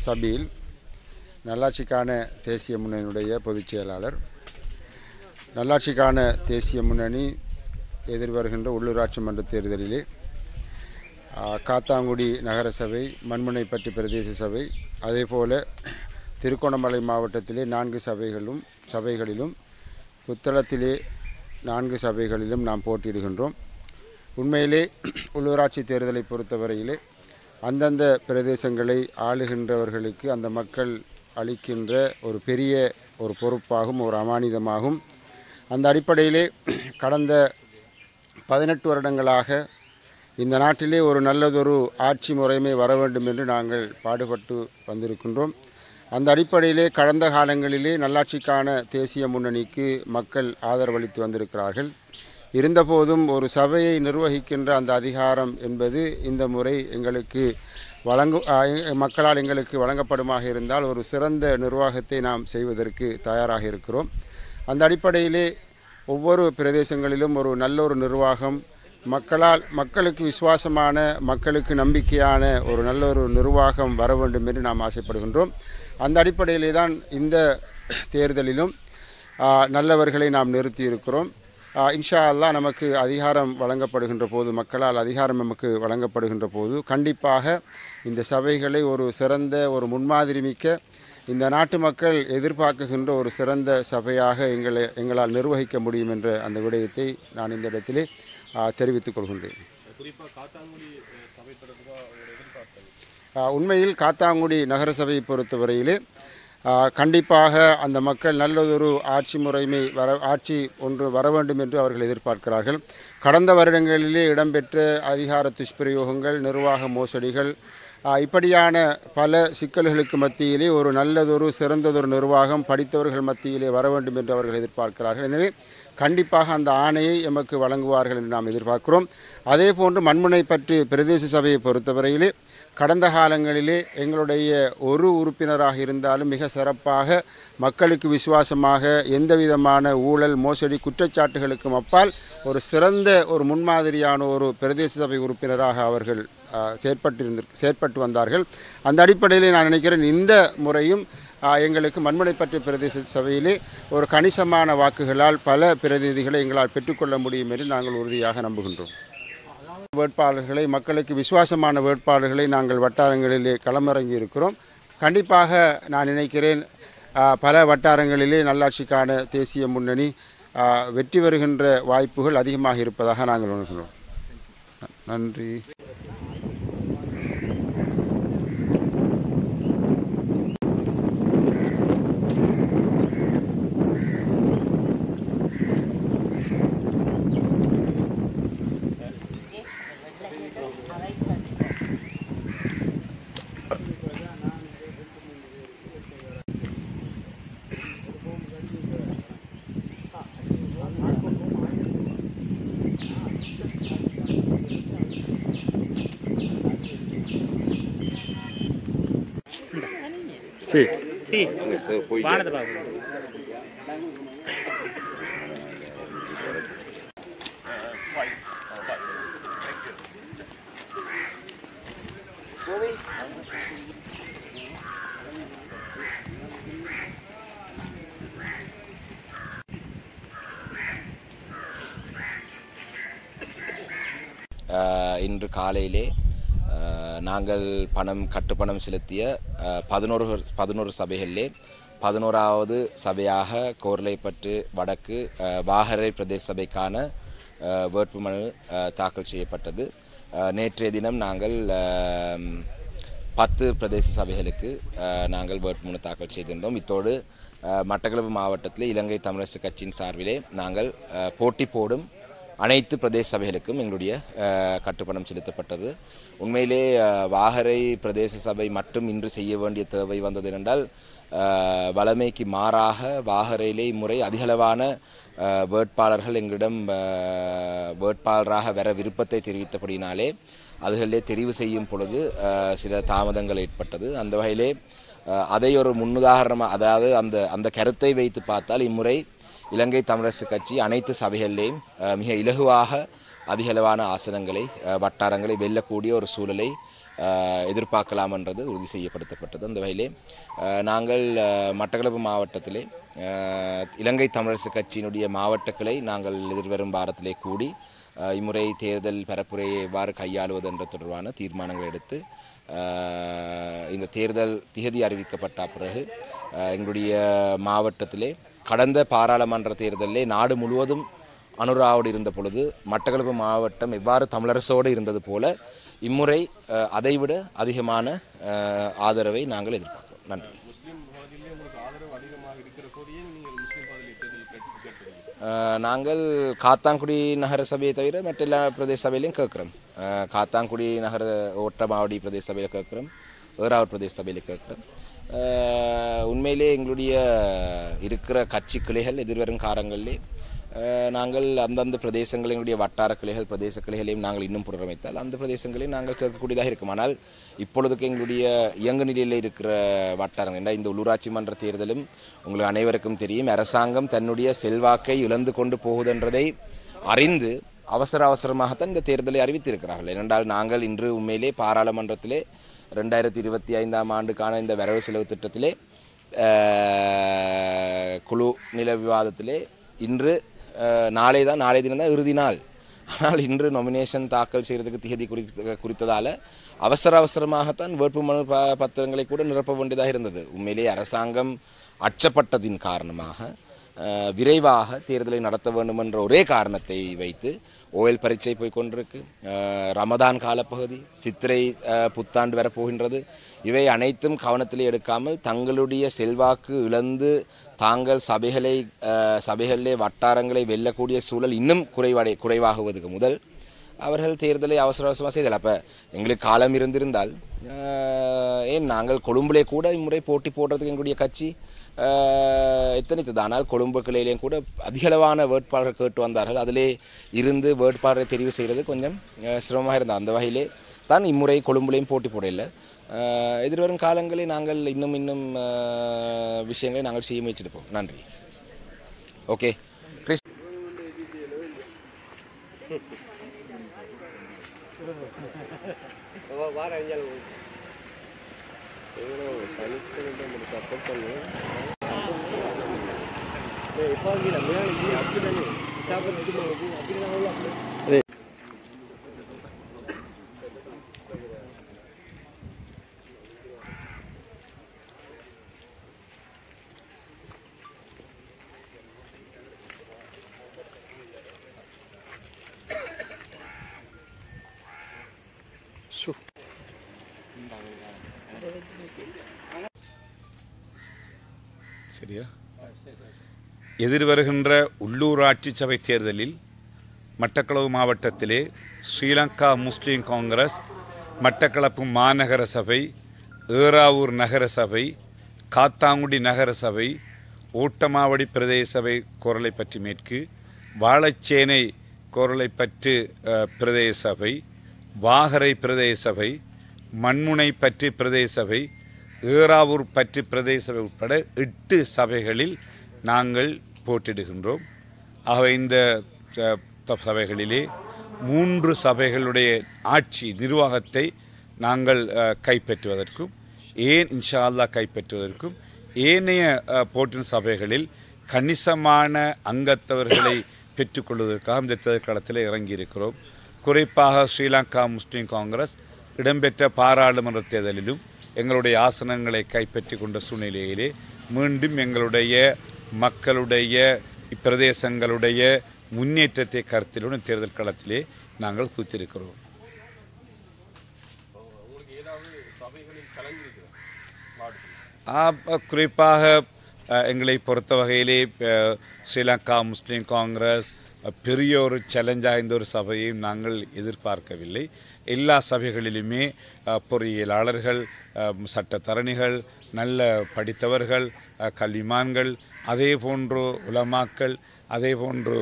சபீல், நல்லாட்சிக்கான தேசிய முன்னணியுடைய பொதுச் செயலாளர். நல்லாட்சிக்கான தேசிய முன்னணி எதிர்வருகின்ற உள்ளூராட்சி மன்ற தேர்தலிலே காத்தாங்குடி நகரசபை, மண்முனைப்பட்டி பிரதேச சபை, அதேபோல் திருகோணமலை மாவட்டத்திலே 4 சபைகளிலும் புத்தளத்திலே 4 சபைகளிலும் நாம் போட்டியிடுகின்றோம். உண்மையிலே உள்ளூராட்சி தேர்தலை பொறுத்தவரையிலே அந்தந்த பிரதேசங்களை ஆளுகின்றவர்களுக்கு அந்த மக்கள் அளிக்கின்ற ஒரு பெரிய ஒரு பொறுப்பாகும், ஒரு அமானிதமாகும். அந்த அடிப்படையிலே கடந்த 18 வருடங்களாக இந்த நாட்டிலே ஒரு நல்லதொரு ஆட்சி முறைமை வர வேண்டும் என்று நாங்கள் பாடுபட்டு வந்திருக்கின்றோம். அந்த அடிப்படையிலே கடந்த காலங்களிலே நல்லாட்சிக்கான தேசிய முன்னணிக்கு மக்கள் ஆதரவளித்து வந்திருக்கிறார்கள். இருந்தபோதும் ஒரு சபையை நிர்வகிக்கின்ற அந்த அதிகாரம் என்பது இந்த முறை எங்களுக்கு மக்களால் எங்களுக்கு வழங்கப்படுமாக இருந்தால் ஒரு சிறந்த நிர்வாகத்தை நாம் செய்வதற்கு தயாராக இருக்கிறோம். அந்த அடிப்படையிலே ஒவ்வொரு பிரதேசங்களிலும் ஒரு நல்ல ஒரு நிர்வாகம், மக்களுக்கு விசுவாசமான, மக்களுக்கு நம்பிக்கையான ஒரு நல்ல ஒரு நிர்வாகம் வர வேண்டும் என்று நாம் ஆசைப்படுகின்றோம். அந்த அடிப்படையிலே தான் இந்த தேர்தலிலும் நல்லவர்களை நாம் நிறுத்தி இருக்கிறோம். இன்ஷா அல்லாஹ் நமக்கு அதிகாரம் வழங்கப்படுகின்ற போது, மக்களால் அதிகாரம் நமக்கு வழங்கப்படுகின்ற போது கண்டிப்பாக இந்த சபைகளை ஒரு சிறந்த ஒரு முன்மாதிரி மிக்க, இந்த நாட்டு மக்கள் எதிர்பார்க்குகின்ற ஒரு சிறந்த சபையாக எங்களால் நிர்வகிக்க முடியும் என்ற அந்த விடயத்தை நான் இந்த இடத்திலே தெரிவித்துக் கொள்கின்றேன். உண்மையில் காத்தாங்குடி நகரசபையை பொறுத்தவரையிலே கண்டிப்பாக அந்த மக்கள் நல்லதொரு ஆட்சி ஒன்று வர வேண்டும் என்று அவர்கள் எதிர்பார்க்கிறார்கள். கடந்த வருடங்களிலே இடம்பெற்ற அதிகார துஷ்பிரயோகங்கள், நிர்வாக மோசடிகள், இப்படியான பல சிக்கல்களுக்கு மத்தியிலே ஒரு நல்லதொரு சிறந்ததொரு நிர்வாகம் படித்தவர்கள் மத்தியிலே வர வேண்டும் என்று அவர்கள் எதிர்பார்க்கிறார்கள். எனவே கண்டிப்பாக அந்த ஆணையை எமக்கு வழங்குவார்கள் என்று நாம் எதிர்பார்க்கிறோம். அதே போன்று மண்முனைப்பட்டி பிரதேச சபையை பொறுத்தவரையிலே கடந்த காலங்களிலே எங்களுடைய ஒரு உறுப்பினராக இருந்தாலும் மிக சிறப்பாக மக்களுக்கு விசுவாசமாக எந்தவிதமான ஊழல், மோசடி, குற்றச்சாட்டுகளுக்கும் அப்பால் ஒரு சிறந்த ஒரு முன்மாதிரியான ஒரு பிரதேச சபை உறுப்பினராக அவர்கள் செயற்பட்டு வந்தார்கள். அந்த அடிப்படையில் நான் நினைக்கிறேன் இந்த முறையும் எங்களுக்கு மண்முனைப்பட்டி பிரதேச சபையிலே ஒரு கணிசமான வாக்குகளால் பல பிரதிநிதிகளை எங்களால் பெற்றுக்கொள்ள முடியும் என்று நாங்கள் உறுதியாக நம்புகின்றோம். வேட்பாளர்களை, மக்களுக்கு விசுவாசமான வேட்பாளர்களை நாங்கள் வட்டாரங்களிலே களமிறங்கி இருக்கிறோம். கண்டிப்பாக நான் நினைக்கிறேன் பல வட்டாரங்களிலே நல்லாட்சிக்கான தேசிய முன்னணி வெற்றி பெறுகின்ற வாய்ப்புகள் அதிகமாக இருப்பதாக நாங்கள் உணர்கிறோம். நன்றி. Sí. Sí. Guarda para. இன்று காலையிலே நாங்கள் கட்டுப்பணம் செலுத்திய 11 சபைகளிலே 11வது சபையாக கோர்லைப்பற்று வடக்கு வாகரை பிரதேச சபைக்கான வேட்புமனு தாக்கல் செய்யப்பட்டது. நேற்றைய தினம் நாங்கள் 10 பிரதேச சபைகளுக்கு நாங்கள் வேட்புமனு தாக்கல் செய்திருந்தோம். இத்தோடு மட்டக்களப்பு மாவட்டத்தில் இலங்கை தமிழரசு கட்சியின் சார்பிலே நாங்கள் போட்டி போடும் அனைத்து பிரதேச சபைகளுக்கும் எங்களுடைய கட்டுப்பணம் செலுத்தப்பட்டது. உண்மையிலே வாகரை பிரதேச சபை மட்டும் இன்று செய்ய வேண்டிய தேவை வந்தது என்றால் வளமைக்கு மாறாக வாகரையிலே இம்முறை அதிகளவான வேட்பாளர்கள் எங்களிடம் வேட்பாளராக வர விருப்பத்தை தெரிவித்தபடினாலே அதுகளிலே தெரிவு செய்யும் பொழுது சில தாமதங்கள் ஏற்பட்டது. அந்த வகையிலே அதை ஒரு முன்னுதாரணமாக, அதாவது அந்த கருத்தை வைத்து பார்த்தால் இம்முறை இலங்கை தமிழரசு கட்சி அனைத்து சபைகளிலேயும் மிக இலகுவாக அதிகளவான ஆசனங்களை வட்டாரங்களை வெல்லக்கூடிய ஒரு சூழலை எதிர்பார்க்கலாம் என்றது உறுதி செய்யப்படுத்தப்பட்டது. அந்த வகையிலே நாங்கள் மட்டக்களப்பு மாவட்டத்திலே இலங்கை தமிழரசு கட்சியினுடைய மாவட்ட கிளை நாங்கள் எதிர்வரும் வாரத்திலே கூடி இம்முறை தேர்தல் பரப்புரையை எவ்வாறு கையாளுவது என்ற தொடர்பான தீர்மானங்கள் எடுத்து இந்த தேர்தல் திகதி அறிவிக்கப்பட்ட பிறகு எங்களுடைய மாவட்டத்திலே கடந்த பாராளுமன்ற தேர்தலிலே நாடு முழுவதும் அனுராவோடு இருந்த பொழுது மட்டக்களப்பு மாவட்டம் எவ்வாறு தமிழரசோடு இருந்தது போல இம்முறை அதைவிட அதிகமான ஆதரவை நாங்கள் எதிர்பார்க்கிறோம். நன்றி. நாங்கள் காத்தாங்குடி நகர சபையை தவிர மற்ற எல்லா பிரதேச சபையிலையும் கேட்குறோம். காத்தாங்குடி நகர ஓட்டமாவடி பிரதேச சபையில் கேட்குறோம், ஏறாவூர் பிரதேச சபையில் கேட்குறோம். உண்மையிலே எங்களுடைய இருக்கிற கட்சி கிளைகள் எதிர்வரும் காலங்களிலே நாங்கள் அந்தந்த பிரதேசங்கள் எங்களுடைய வட்டார கிளைகள் பிரதேச கிளைகளையும் நாங்கள் இன்னும் புனரமைத்தால் அந்த பிரதேசங்களையும் நாங்கள் கேட்கக்கூடியதாக இருக்கும். ஆனால் இப்பொழுதுக்கு எங்களுடைய இயங்கு நிலையில் இருக்கிற வட்டாரங்கள் என்ற இந்த உள்ளூராட்சி மன்ற தேர்தலும் உங்களுக்கு அனைவருக்கும் தெரியும். அரசாங்கம் தன்னுடைய செல்வாக்கை இழந்து கொண்டு போகுதென்றதை அறிந்து அவசரமாகத்தான் இந்த தேர்தலை அறிவித்திருக்கிறார்கள். ஏனென்றால் நாங்கள் இன்று உண்மையிலே பாராளுமன்றத்திலே 2025ஆம் ஆண்டுக்கான இந்த வரவு செலவு திட்டத்திலே குழு நில விவாதத்திலே இன்று நாளை தினம் தான் இறுதி நாள். ஆனால் இன்று நொமினேஷன் தாக்கல் செய்கிறதுக்கு திகதி குறித்ததால் அவசரமாகத்தான் வேட்புமனு பத்திரங்களை கூட நிரப்ப வேண்டியதாக இருந்தது. உண்மையிலேயே அரசாங்கம் அச்சப்பட்டதின் காரணமாக விரைவாக தேர்தலை நடத்த வேண்டும் என்ற ஒரே காரணத்தை வைத்து ஓயல் பரீட்சை போய்கொண்டிருக்கு, ரமதான் காலப்பகுதி, சித்திரை புத்தாண்டு வரப்போகின்றது. இவை அனைத்தும் கவனத்தில் எடுக்காமல் தங்களுடைய செல்வாக்கு இழந்து தாங்கள் சபைகளிலே வட்டாரங்களை வெல்லக்கூடிய சூழல் இன்னும் குறைவாகுவதுக்கு முதல் அவர்கள் தேர்தலை அவசரமாக செய்தல். அப்போ எங்களுக்கு காலம் இருந்திருந்தால் ஏன் நாங்கள் கொழும்பிலே கூட இம்முறை போட்டி போடுறதுக்கு எங்களுடைய கட்சி எத்தனைத்தது. ஆனால் கொழும்பு கிளையிலேயும் கூட அதிகளவான வேட்பாளர்கள் கேட்டு வந்தார்கள். அதிலே இருந்து வேட்பாளரை தெரிவு செய்கிறது கொஞ்சம் சிரமமாக இருந்தது. அந்த வகையிலே தான் இம்முறை கொழும்புலேயும் போட்டி போடல. எதிர்வரும் காலங்களில் நாங்கள் இன்னும் விஷயங்களை நாங்கள் செய்ய முயற்சிப்போம். நன்றி. ஓகே. சரியா? எதிர்வருகின்ற உள்ளூராட்சி சபை தேர்தலில் மட்டக்களப்பு மாவட்டத்திலே ஸ்ரீலங்கா முஸ்லீம் காங்கிரஸ், மட்டக்களப்பு மாநகர சபை, ஏறாவூர் நகர சபை, காத்தாங்குடி நகர சபை, ஓட்டமாவடி பிரதேச சபை கோரளைப்பற்று மேற்கு, வாழைச்சேனை கோரளைப்பற்று பிரதேச சபை, வாகரை பிரதேச சபை, மண்முனைப்பற்று பிரதேச சபை, ஏறாவூர் பற்று பிரதேச சபை உட்பட 8 சபைகளில் நாங்கள் போட்டியிடுகின்றோம். ஆகவே இந்த சபைகளிலே 3 சபைகளுடைய ஆட்சி நிர்வாகத்தை நாங்கள் கைப்பற்றுவதற்கும் இன்ஷா அல்லாஹ் கைப்பற்றுவதற்கும் ஏனைய போட்டியின் சபைகளில் கணிசமான அங்கத்தவர்களை பெற்றுக்கொள்வதற்காக இந்த தேர்தல் இறங்கியிருக்கிறோம். குறிப்பாக ஸ்ரீலங்கா முஸ்லீம் காங்கிரஸ் இடம்பெற்ற பாராளுமன்ற தேர்தலிலும் எங்களுடைய ஆசனங்களை கைப்பற்றி கொண்ட சூழ்நிலையிலே மீண்டும் எங்களுடைய மக்களுடைய இப்பிரதேசங்களுடைய முன்னேற்றத்தை கருத்திலுடன் தேர்தல் களத்திலே நாங்கள் குறித்திருக்கிறோம். குறிப்பாக எங்களை பொறுத்த வகையிலே ஸ்ரீலங்கா முஸ்லீம் காங்கிரஸ் பெரிய ஒரு சேலஞ்சாக இந்த ஒரு சபையையும் நாங்கள் எதிர்பார்க்கவில்லை. எல்லா சபைகளிலுமே பொறியியலாளர்கள், சட்டத்தரணிகள், நல்ல படித்தவர்கள், கல்விமான்கள், அதே போன்று உலமாக்கள், அதே போன்று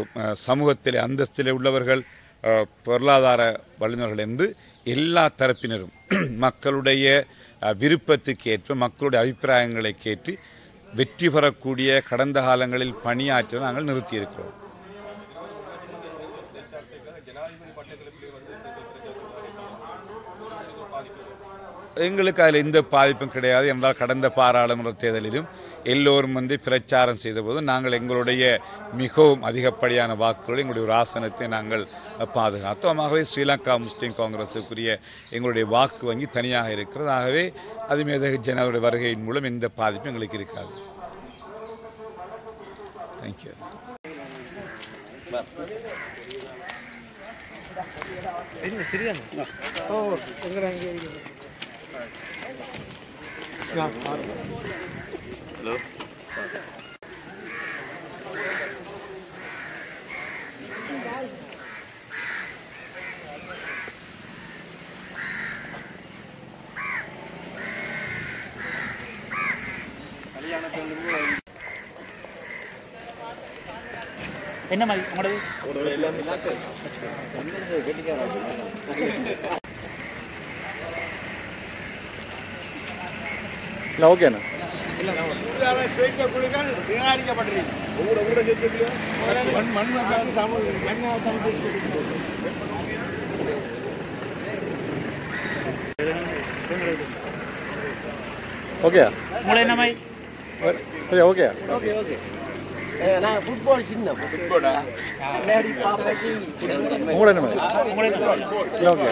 சமூகத்திலே அந்தஸ்திலே உள்ளவர்கள், பொருளாதார வல்லுநர்கள் என்று எல்லா தரப்பினரும் மக்களுடைய விருப்பத்துக்கு ஏற்ப மக்களுடைய அபிப்பிராயங்களை கேட்டு வெற்றி பெறக்கூடிய கடந்த காலங்களில் பணியாற்ற நாங்கள் நிறுத்தியிருக்கிறோம். எங்களுக்கு அதில் எந்த பாதிப்பும் கிடையாது. என்றால் கடந்த பாராளுமன்ற தேர்தலிலும் எல்லோரும் பிரச்சாரம் செய்தபோது நாங்கள் எங்களுடைய மிகவும் அதிகப்படியான வாக்குகளை எங்களுடைய ஒரு ஆசனத்தை நாங்கள் பாதுகாத்தோம். ஆகவே ஸ்ரீலங்கா முஸ்லீம் காங்கிரஸுக்குரிய எங்களுடைய வாக்கு வங்கி தனியாக இருக்கிறது. ஆகவே அது மேதகு ஜனாவுடைய வருகையின் மூலம் எந்த பாதிப்பும் எங்களுக்கு இருக்காது. தேங்க்யூ. ஹலோ. என்ன மாதிரி உங்களோடது இல்லை ஓகேண்ணா. ஓகே உங்களை என்ன மாதிரி ஓகே ஓகே ஓகே நான் ஃபுட்பால் சின்ன ஃபுட்பாலா விளையாடி பாப்பாக்கி உங்களை என்ன மாதிரி ஓகே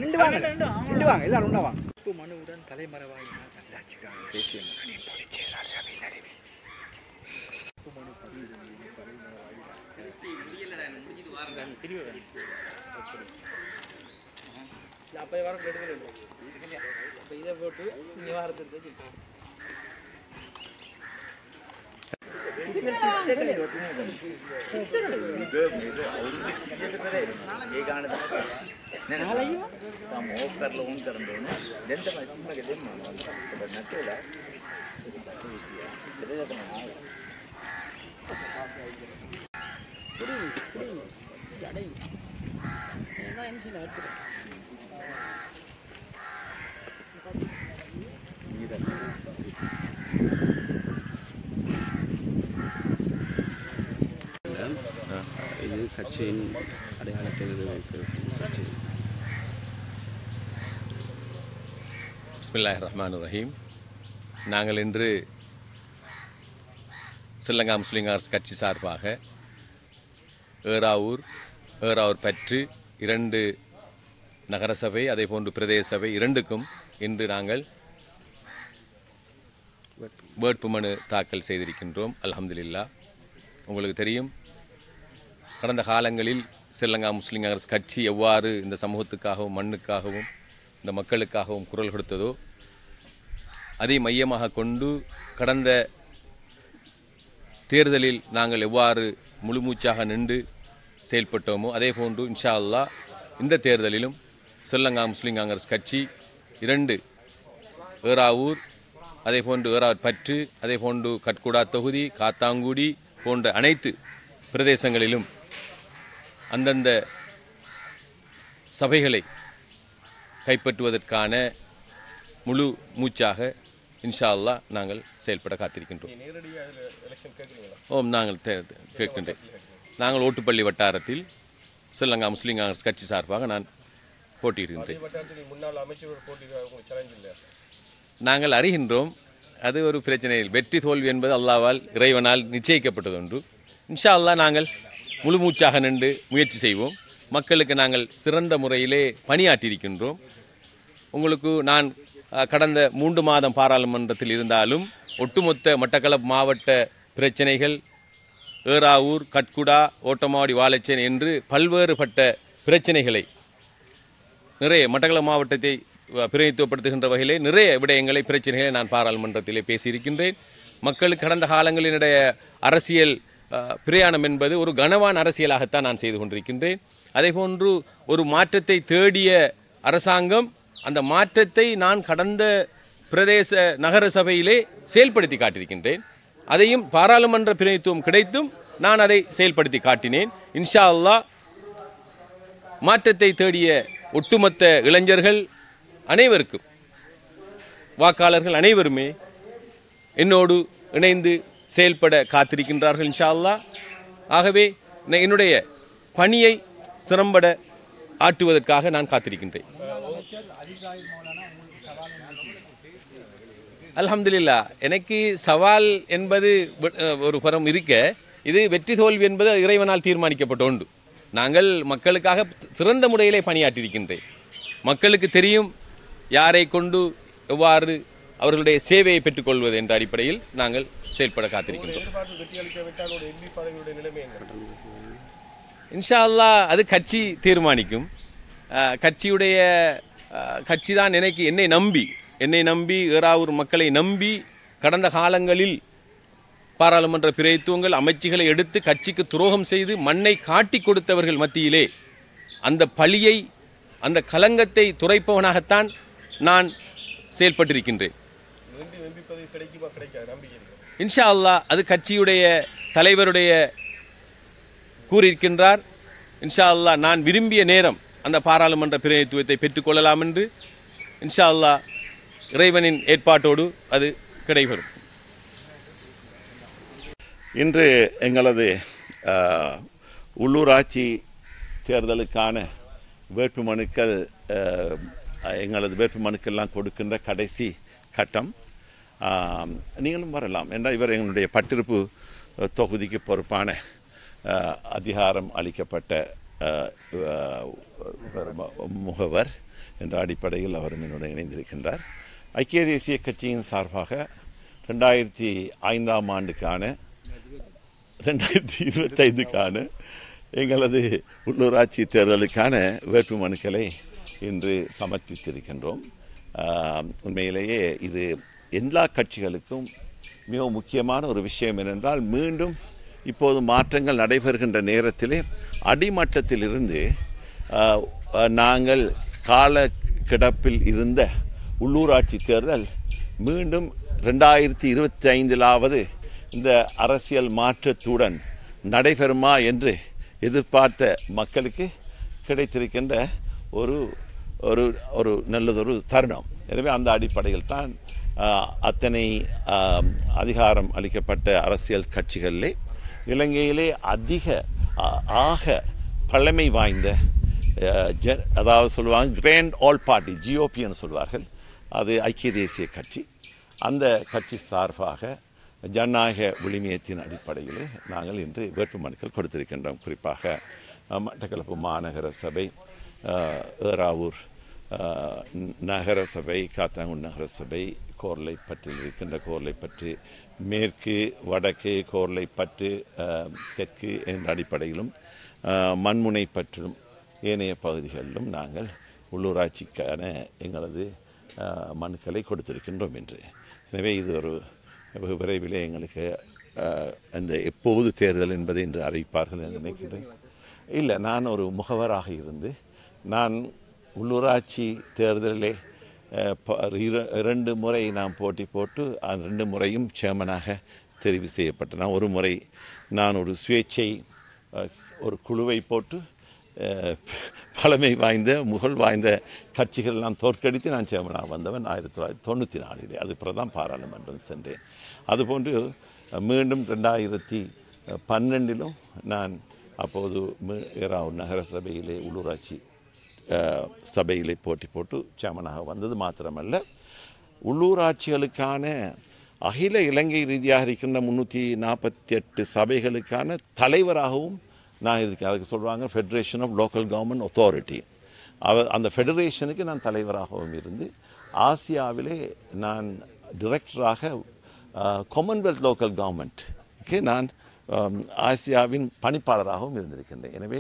நின்று வாங்க எல்லாரும் உண்டா வாங்க. உப்பு மனுவுடன் தலைமறைவாயினார் நல்லாட்சிக்காக தேசிய முன்னணி பொதுச் செயலாளர் சபையில் அறிவி. உப்பு மனு அப்போ வாரம் எடுக்கல அப்போ இதை போட்டு இங்கே வாரத்துக்கு இது கட்சியின் அடையாளத்தை பிஸ்மில்லாஹிர் ரஹ்மானிர் ரஹீம். நாங்கள் இன்று ஸ்ரீலங்கா முஸ்லீம் காங்கிரஸ் கட்சி சார்பாக ஏறாவூர் பற்று 2 நகரசபை அதே போன்று பிரதேச சபை இரண்டுக்கும் இன்று நாங்கள் வேட்புமனு தாக்கல் செய்திருக்கின்றோம். அல்ஹம்துலில்லாஹ். உங்களுக்கு தெரியும், கடந்த காலங்களில் ஸ்ரீலங்கா முஸ்லீம் காங்கிரஸ் கட்சி எவ்வாறு இந்த சமூகத்துக்காகவும் மண்ணுக்காகவும் இந்த மக்களுக்காகவும் குரல் கொடுத்ததோ அதை மையமாக கொண்டு கடந்த தேர்தலில் நாங்கள் எவ்வாறு முழுமூச்சாக நின்று செயல்பட்டோமோ அதே போன்று இன்ஷா அல்லாஹ் இந்த தேர்தலிலும் ஸ்ரீலங்கா முஸ்லிம் காங்கிரஸ் கட்சி 2 ஏறாவூர் அதே போன்று ஏறாவூர் பற்று அதே போன்று கட்குடா தொகுதி காத்தாங்குடி போன்ற அனைத்து பிரதேசங்களிலும் அந்தந்த சபைகளை கைப்பற்றுவதற்கான முழு மூச்சாக இன்ஷா அல்லாஹ் நாங்கள் செயல்பட காத்திருக்கின்றோம். நாங்கள் கேட்கின்றேன். நாங்கள் ஓட்டுப்பள்ளி வட்டாரத்தில் ஸ்ரீலங்கா முஸ்லிம் காங்கிரஸ் கட்சி சார்பாக நான் போட்டியிடுகின்றேன். நாங்கள் அறிகின்றோம், அது ஒரு பிரச்சனையில் வெற்றி தோல்வி என்பது அல்லாவால் இறைவனால் நிச்சயிக்கப்பட்டது ஒன்று. இன்ஷா அல்லாஹ் நாங்கள் முழு மூச்சாக நின்று முயற்சி செய்வோம். மக்களுக்கு நாங்கள் சிறந்த முறையிலே பணியாற்றியிருக்கின்றோம். உங்களுக்கு நான் கடந்த 3 மாதம் பாராளுமன்றத்தில் இருந்தாலும் ஒட்டுமொத்த மட்டக்களப்பு மாவட்ட பிரச்சனைகள் ஏறாவூர் கட்குடா ஓட்டமாடி வாழைச்சேனை என்று பல்வேறுபட்ட பிரச்சனைகளை நிறைய மட்டக்களப்பு மாவட்டத்தை பிரதிநிதித்துவப்படுத்துகின்ற வகையிலே நிறைய விடயங்களை பிரச்சனைகளை நான் பாராளுமன்றத்திலே பேசியிருக்கின்றேன். மக்களுக்கு கடந்த காலங்களினுடைய அரசியல் பிரயாணம் என்பது ஒரு கனவான அரசியலாகத்தான் நான் செய்து கொண்டிருக்கின்றேன். அதேபோன்று ஒரு மாற்றத்தை தேடிய அரசாங்கம் அந்த மாற்றத்தை நான் கடந்த பிரதேச நகர சபையிலே செயல்படுத்தி காட்டியிருக்கின்றேன். அதையும் பாராளுமன்ற பிரதிநிதித்துவம் கிடைத்தும் நான் அதை செயல்படுத்தி காட்டினேன். இன்ஷா அல்லாஹ் மாற்றத்தை தேடிய ஒட்டுமொத்த இளைஞர்கள் அனைவருக்கும் வாக்காளர்கள் அனைவருமே என்னோடு இணைந்து செயல்பட காத்திருக்கின்றார்கள் இன்ஷா அல்லாஹ். ஆகவே என்னுடைய பணியை திறம்பட ஆற்றுவதற்காக நான் காத்திருக்கின்றேன். அல்ஹம்துலில்லாஹ், எனக்கு சவால் என்பது ஒரு புறம் இருக்க, இது வெற்றி தோல்வி என்பது இறைவனால் தீர்மானிக்கப்பட்ட ஒன்று. நாங்கள் மக்களுக்காக சிறந்த முறையிலே பணியாற்றியிருக்கின்றேன். மக்களுக்கு தெரியும் யாரை கொண்டு எவ்வாறு அவர்களுடைய சேவையை பெற்றுக்கொள்வது என்ற அடிப்படையில் நாங்கள் செயல்பட காத்திருக்கின்றோம். இன்ஷா அல்லாஹ் அது கட்சி தீர்மானிக்கும். கட்சி தான் என்னை நம்பி ஏறாவூர் மக்களை நம்பி கடந்த காலங்களில் பாராளுமன்ற பிரதித்துவங்கள் அமைச்சுகளை எடுத்து கட்சிக்கு துரோகம் செய்து மண்ணை காட்டி கொடுத்தவர்கள் மத்தியிலே அந்த பழியை அந்த கலங்கத்தை துரைப்பவனாகத்தான் நான் செயல்பட்டிருக்கின்றேன். இன்ஷா அல்லாஹ் அது கட்சியுடைய தலைவருடைய கூறியிருக்கின்றார். இன்ஷா அல்லாஹ் நான் விரும்பிய நேரம் அந்த பாராளுமன்ற பிரதிநிதித்துவத்தை பெற்றுக்கொள்ளலாம் என்று இன்ஷா அல்லாஹ் இறைவனின் ஏற்பாட்டோடு அது கிடைபெறும். இன்று எங்களது உள்ளூராட்சி தேர்தலுக்கான வேட்புமனுக்கள் எங்களது வேட்புமனுக்கெல்லாம் கொடுக்கின்ற கடைசி கட்டம். நீங்களும் வரலாம் என்றால் இவர் எங்களுடைய பட்டிருப்பு தொகுதிக்கு பொறுப்பான அதிகாரம் அளிக்கப்பட்ட முகவர் என்ற அடிப்படையில் அவர் என்னுடன் இணைந்திருக்கின்றார். ஐக்கிய தேசிய கட்சியின் சார்பாக 2005ஆம் ஆண்டுக்கான 2025க்கான எங்களது உள்ளூராட்சி தேர்தலுக்கான வேட்புமனுக்களை இன்று சமர்ப்பித்திருக்கின்றோம். உண்மையிலேயே இது எல்லா கட்சிகளுக்கும் மிக முக்கியமான ஒரு விஷயம் என்னென்றால், மீண்டும் இப்போது மாற்றங்கள் நடைபெறுகின்ற நேரத்திலே அடிமட்டத்திலிருந்து நாங்கள் கால கிடப்பில் இருந்த உள்ளூராட்சி தேர்தல் மீண்டும் 2025லாவது இந்த அரசியல் மாற்றத்துடன் நடைபெறுமா என்று எதிர்பார்த்த மக்களுக்கு கிடைத்திருக்கின்ற ஒரு ஒரு ஒரு நல்லதொரு தருணம். எனவே அந்த அடிப்படையில் தான் அத்தனை அதிகாரம் அளிக்கப்பட்ட அரசியல் கட்சிகளிலே இலங்கையிலே ஆக பழமை வாய்ந்த அதாவது சொல்லுவாங்க கிராண்ட் ஆல் பார்ட்டி ஜிஓபின்னு சொல்வார்கள், அது ஐக்கிய தேசிய கட்சி. அந்த கட்சி சார்பாக ஜனநாயக விழுமியத்தின் அடிப்படையில் நாங்கள் இன்று வேட்புமனுக்கள் கொடுத்திருக்கின்றோம். குறிப்பாக மட்டக்களப்பு மாநகர சபை, ஏறாவூர் நகர சபை, காத்தாங்குடி நகர சபை, கோர்லைப்பற்றில் இருக்கின்ற கோர்லைப்பற்று மேற்கு, வடக்கு, கோர்லைப்பற்று தெற்கு என்ற அடிப்படையிலும் மண்முனைப்பற்றும் ஏனைய பகுதிகளிலும் நாங்கள் உள்ளூராட்சிக்கான எங்களது மனுக்களை கொடுத்திருக்கின்றோம் என்று. எனவே இது ஒரு விரைவிலே எங்களுக்கு அந்த எப்போது தேர்தல் என்பதை இன்று அறிவிப்பார்கள் என்று நினைக்கின்றேன். இல்லை, நான் ஒரு முகவராக இருந்து நான் உள்ளூராட்சி தேர்தலிலே 2 முறை நான் போட்டி போட்டு அந்த 2 முறையும் சேர்மனாக தெரிவு செய்யப்பட்டேன். ஒரு முறை நான் ஒரு சுயேட்சை ஒரு குழுவை போட்டு பழமை வாய்ந்த முகழ் வாய்ந்த கட்சிகளெல்லாம் தோற்கடித்து நான் சேர்மனாக வந்தவன் 1994. அது பிறதான் பாராளுமன்றம் சென்றேன். அதுபோன்று மீண்டும் 2012 நான் அப்போது ஏறாவூர் நகர சபையிலே உள்ளூராட்சி சபையிலே போட்டி போட்டு சேர்மனாக வந்தது மாத்திரமல்ல, உள்ளூராட்சிகளுக்கான அகில இலங்கை ரீதியாக இருக்கின்ற 348 சபைகளுக்கான தலைவராகவும் நான் இருக்கேன். அதுக்கு சொல்லுவாங்க federation of local government authority. அந்த ஃபெடரேஷனுக்கு நான் தலைவராகவும் இருந்து ஆசியாவிலே நான் டிரெக்டராக காமன்வெல்த் லோக்கல் கவர்மெண்ட்டுக்கு நான் ஆசியாவின் பணிப்பாளராகவும் இருந்திருக்கின்றேன். எனவே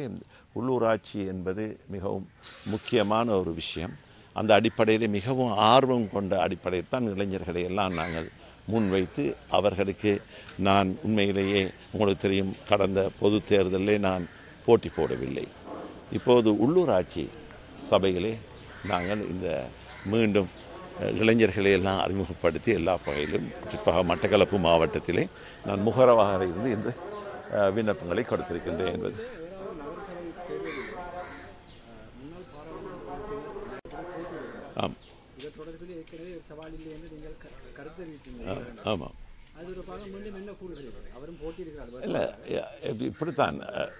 உள்ளூராட்சி என்பது மிகவும் முக்கியமான ஒரு விஷயம். அந்த அடிப்படையில் மிகவும் ஆர்வம் கொண்ட அடிப்படையில் தான் இளைஞர்களை எல்லாம் நாங்கள் முன்வைத்து அவர்களுக்கு நான் உண்மையிலேயே உங்களுக்கு தெரியும், கடந்த பொது தேர்தலில் நான் போட்டி போடவில்லை. இப்போது உள்ளூராட்சி சபையிலே நாங்கள் இந்த மீண்டும் இளைஞர்களை எல்லாம் அறிமுகப்படுத்தி எல்லா வகையிலும் குறிப்பாக மட்டக்களப்பு மாவட்டத்திலே நான் முகரவாக இருந்து இன்று விண்ணப்பங்களை கொடுத்திருக்கின்றேன் என்பது. ஆம், ஆமாம். இல்லை, இப்படித்தான்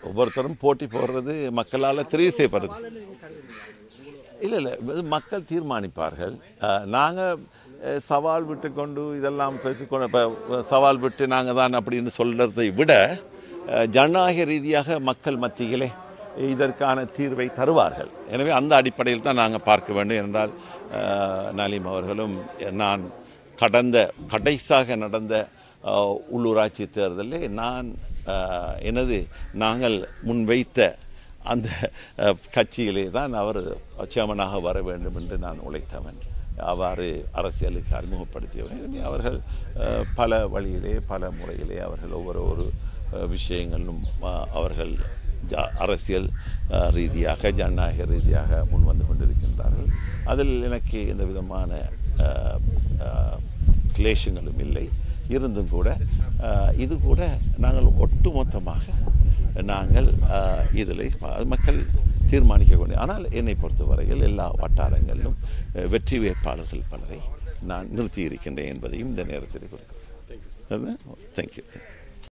ஒவ்வொருத்தரும் போட்டி போடுறது மக்களால் தெரிவு செய்யப்படுறது. இல்லை, மக்கள் தீர்மானிப்பார்கள். நாங்கள் சவால் விட்டு கொண்டு இதெல்லாம் பேசிக்கொண்டு இப்போ சவால் விட்டு நாங்கள் தான் அப்படின்னு சொல்கிறதை விட ஜனநாயக ரீதியாக மக்கள் மத்தியிலே இதற்கான தீர்வை தருவார்கள். எனவே அந்த அடிப்படையில் தான் நாங்கள் பார்க்க வேண்டும். என்றால் நலீம் அவர்களும் நான் கடைசியாக நடந்த உள்ளூராட்சி தேர்தலில் நாங்கள் முன்வைத்த அந்த கட்சியிலே தான் அவர் சேர்மனாக வர வேண்டும் என்று நான் உழைத்தவன். அவ்வாறு அரசியலுக்கு அறிமுகப்படுத்தியவன். எனவே அவர்கள் பல வழியிலே பல முறையிலே அவர்கள் ஒவ்வொரு விஷயங்களும் அவர்கள் அரசியல் ரீதியாக ஜனநாயக ரீதியாக முன்வந்து கொண்டிருக்கின்றார்கள். அதில் எனக்கு எந்த விதமான கிளேஷங்களும் இல்லை. இருந்தும் கூட இது கூட நாங்கள் ஒட்டுமொத்தமாக நாங்கள் இதில் மக்கள் தீர்மானிக்க வேண்டும். ஆனால் என்னை பொறுத்தவரையில் எல்லா வட்டாரங்களிலும் வெற்றி வேட்பாளர்கள் பலரை நான் நிறுத்தியிருக்கின்றேன் என்பதையும் இந்த நேரத்தில் குறிக்கிறேன். தேங்க்யூ.